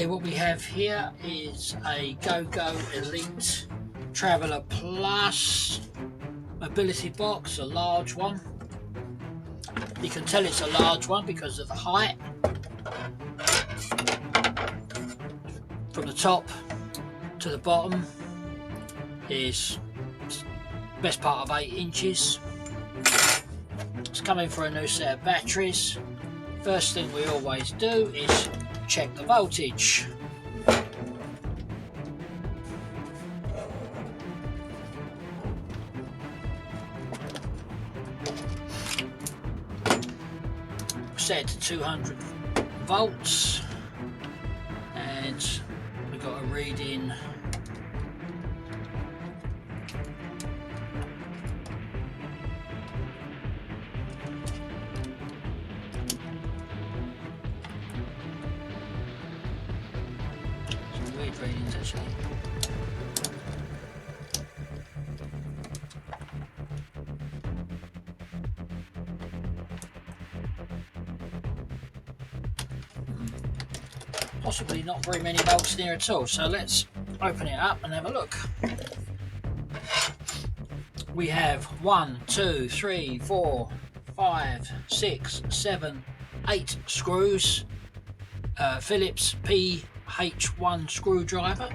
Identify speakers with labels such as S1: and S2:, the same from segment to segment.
S1: Okay, what we have here is a GoGo Elite Traveller Plus mobility box, a large one. You can tell it's a large one because of the height. From the top to the bottom is best part of 8 inches. It's coming for a new set of batteries. First thing we always do is check the voltage. Set to 200 volts, and we got a reading some weird readings actually. Possibly not very many volts near at all, so let's open it up and have a look. We have 1, 2, 3, 4, 5, 6, 7, 8 screws, Phillips PH1 screwdriver,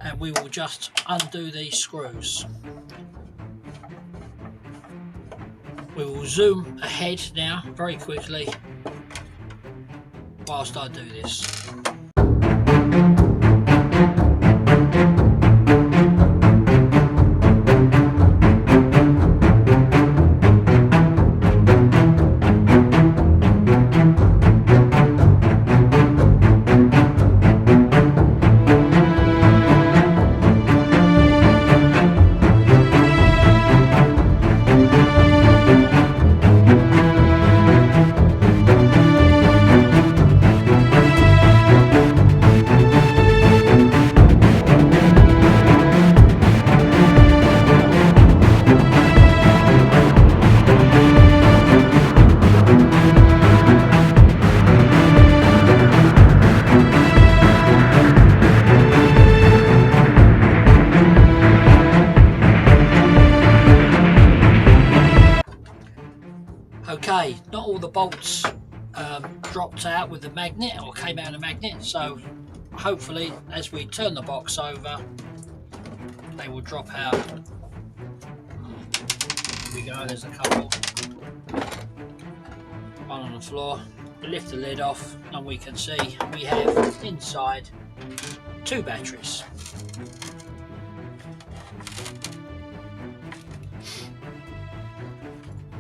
S1: and we will just undo these screws. We will zoom ahead now very quickly whilst I do this. Okay, not all the bolts dropped out with the magnet or came out of the magnet, so hopefully as we turn the box over they will drop out. Here we go, there's a couple. One on the floor. We lift the lid off and we can see we have inside 2 batteries.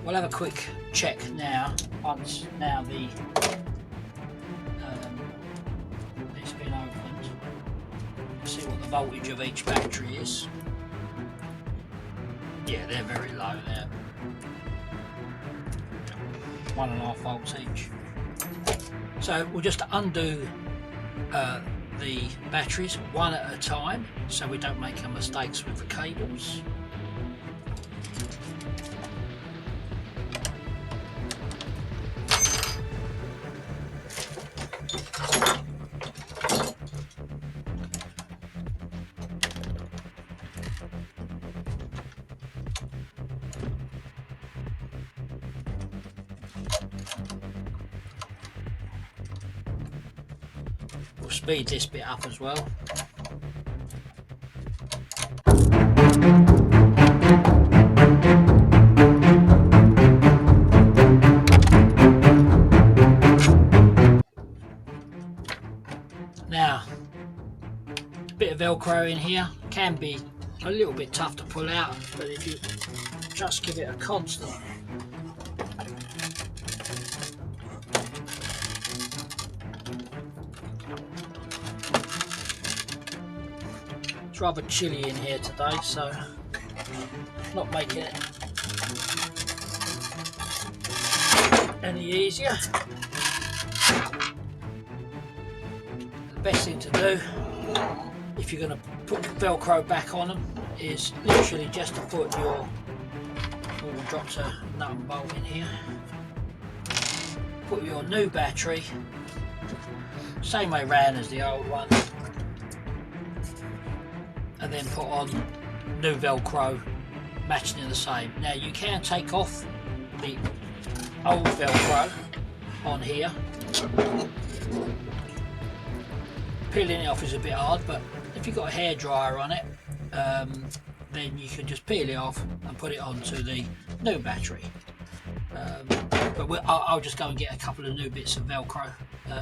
S1: We'll have a quick check now, once now it's been opened. See what the voltage of each battery is. Yeah, they're very low there. 1.5 volts each. So we'll just undo the batteries one at a time so we don't make any mistakes with the cables. We'll speed this bit up as well. Now, a bit of Velcro in here can be a little bit tough to pull out, but if you just give it a constant it's rather chilly in here today, so not making it any easier. The best thing to do if you're going to put Velcro back on them is literally just to put your, we'll drop a nut and bolt in here, put your new battery same way round as the old one, and then put on new Velcro matching the same. Now you can take off the old Velcro on here. Peeling it off is a bit hard, but if you've got a hairdryer on it, then you can just peel it off and put it onto the new battery. But I'll just go and get a couple of new bits of Velcro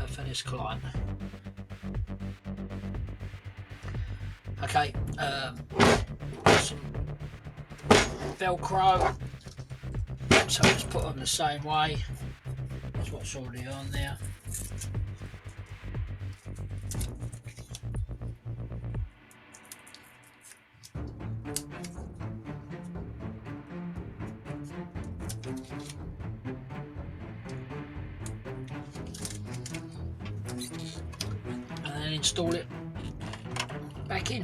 S1: for this client. Okay, some Velcro, so just put them the same way as what's already on there. And then install it back in.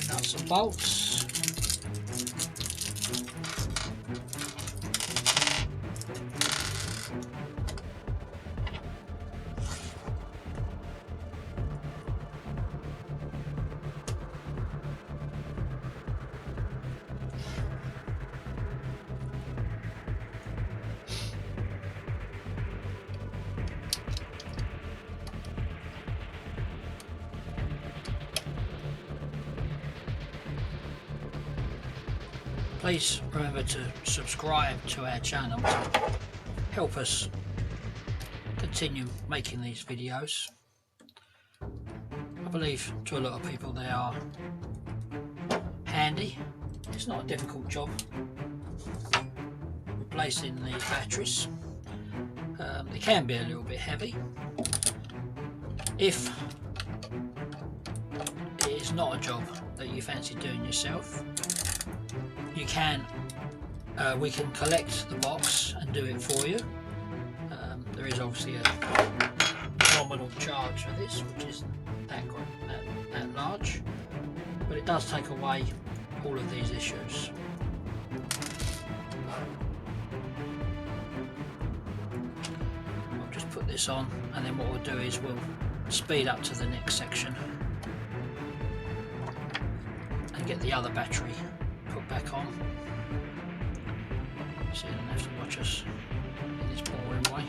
S1: Nuts and bolts. Please remember to subscribe to our channel to help us continue making these videos. I believe to a lot of people they are handy. It's not a difficult job replacing these batteries. They can be a little bit heavy. If it is not a job that you fancy doing yourself, you can, we can collect the box and do it for you. There is obviously a nominal charge for this, which isn't that large, but it does take away all of these issues. I'll just put this on, and then what we'll do is we'll speed up to the next section and get the other battery put back on, so you don't have to watch us in this boring way.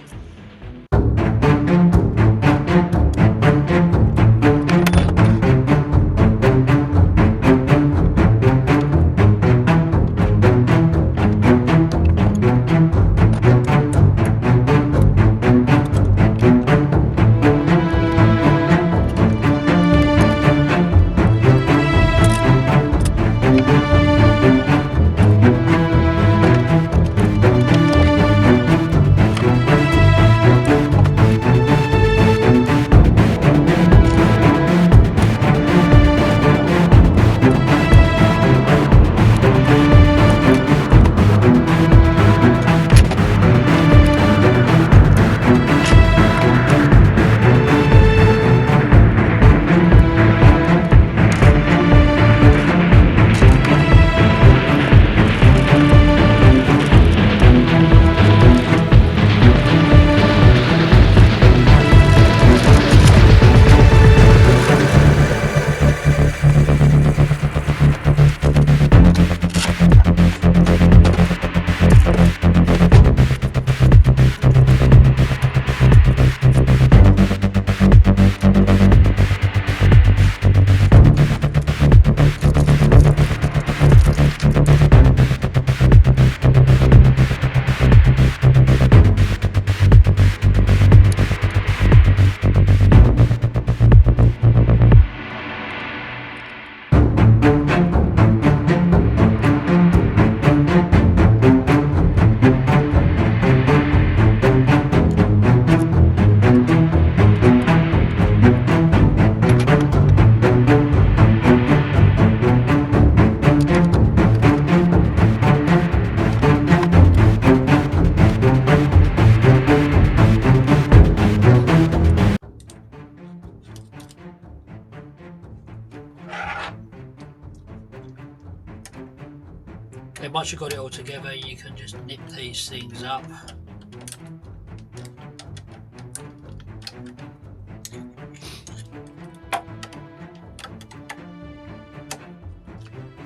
S1: Then once you've got it all together, you can just nip these things up.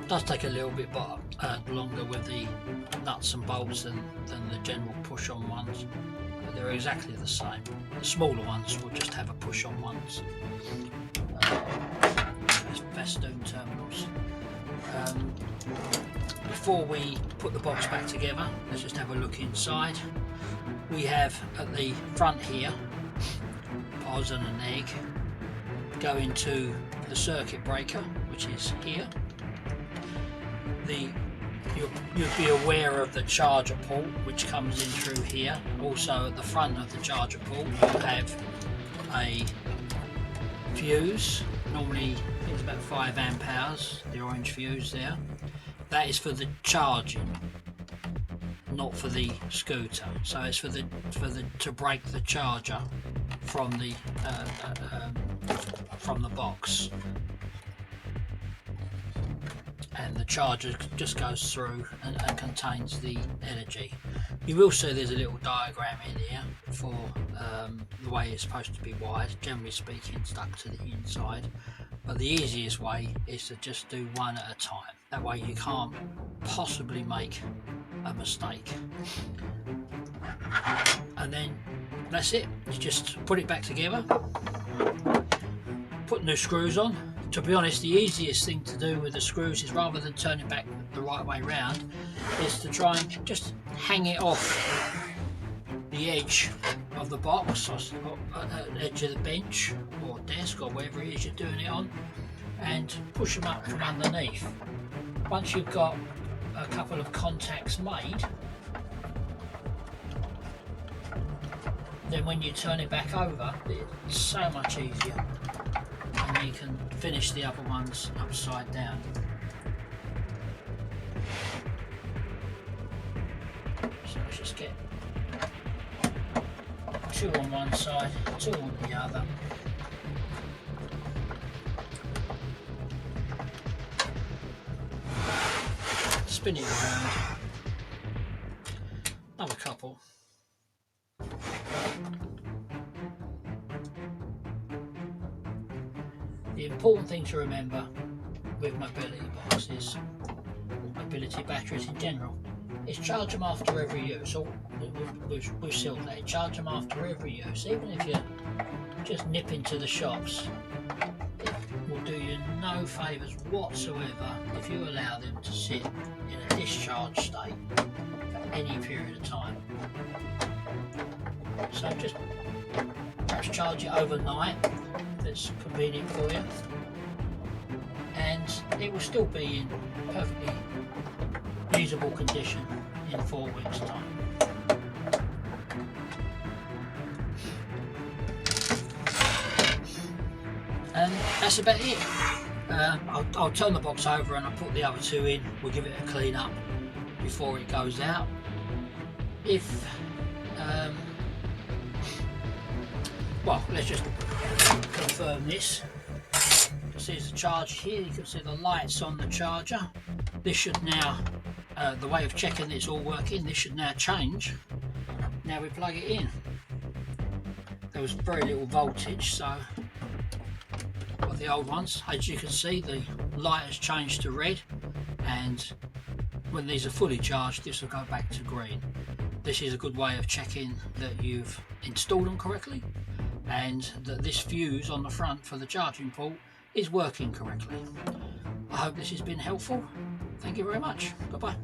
S1: It does take a little bit longer with the nuts and bolts than the general push-on ones. But they're exactly the same. The smaller ones will just have a push-on ones. Festoon terminals. Before we put the box back together, let's just have a look inside. We have at the front here, boes and an egg, going to the circuit breaker, which is here. You'll be aware of the charger port, which comes in through here. Also at the front of the charger port, you have a fuse. Normally it's about 5 amp hours, the orange fuse there. That is for the charging, not for the scooter. So it's for the to break the charger from the box, and the charger just goes through and contains the energy. You will see there's a little diagram in here for the way it's supposed to be wired, generally speaking stuck to the inside, but the easiest way is to just do one at a time. That way you can't possibly make a mistake. And then that's it, you just put it back together, put new screws on. To be honest, the easiest thing to do with the screws is, rather than turn it back the right way round, is to try and just hang it off the edge of the box, or edge of the bench or desk or wherever it is you're doing it on, and push them up from underneath. Once you've got a couple of contacts made, then when you turn it back over, it's so much easier, and you can finish the other ones upside down. So let's just get 2 on one side, 2 on the other. Spin it around, another couple. The important thing to remember with mobility boxes, mobility batteries in general, is charge them after every use. So we've sealed that. Charge them after every use. Even if you just nip into the shops, it will do you no favours whatsoever if you allow them to sit in a discharge state for any period of time. So just perhaps charge it overnight if it's convenient for you, and it will still be in perfectly usable condition in 4 weeks' time. And that's about it. I'll turn the box over and I'll put the other 2 in. We'll give it a clean up before it goes out. If well, let's just confirm this. You can see there's a charger here. You can see the lights on the charger. This should now, the way of checking it's all working, this should now change. Now we plug it in. There was very little voltage, so of the old ones, as you can see, the light has changed to red, and when these are fully charged, this will go back to green. This is a good way of checking that you've installed them correctly, and that this fuse on the front for the charging port is working correctly. I hope this has been helpful. Thank you very much. Goodbye.